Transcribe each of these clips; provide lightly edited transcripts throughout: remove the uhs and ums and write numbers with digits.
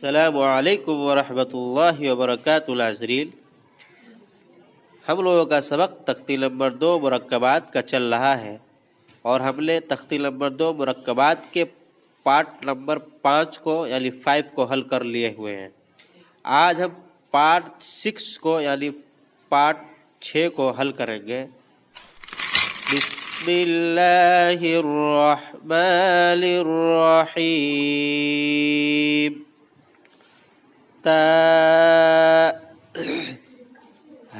अस्सलामु अलैकुम वरहमतुल्लाहि वबरकातुहू नाज़रीन, हम लोगों का सबक तख्ती नंबर 2 मुरक्कबात का चल रहा है और हमने तख्ती नंबर 2 मुरक्कबात के पार्ट नंबर 5 को यानी 5 को हल कर लिए हुए हैं। आज हम पार्ट 6 को यानी पार्ट 6 को हल करेंगे। बिस्मिल्लाहिर्रहमानिर्रहीम। ता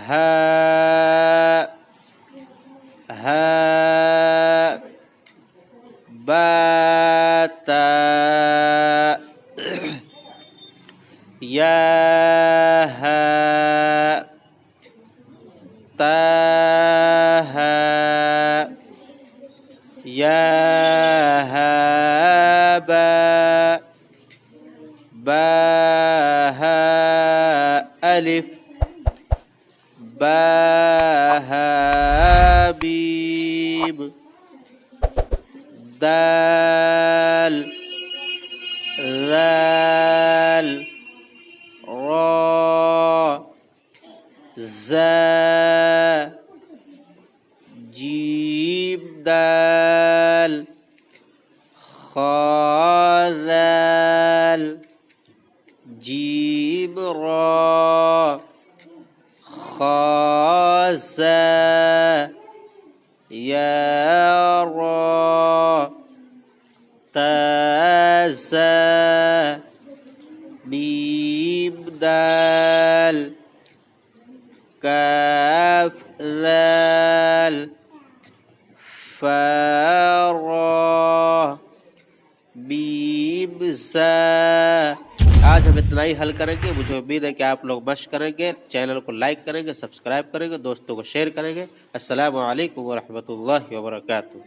हा हा बाता या हा ता हा या हा बा बा हा अलिफ बा हा बीम दाल ज़ाल रा ज़ा जीम दाल खा ज़ाल जीम रा खा ज़ा या रा ता ज़ा मीम दाल काफ ज़ाल फा रा मीम ज़ा। आज हम इतना ही हल करेंगे। मुझे उम्मीद है कि आप लोग मश्क करेंगे, चैनल को लाइक करेंगे, सब्सक्राइब करेंगे, दोस्तों को शेयर करेंगे। अस्सलामु अलैकुम वरहमतुल्लाहि वबरकातुहू।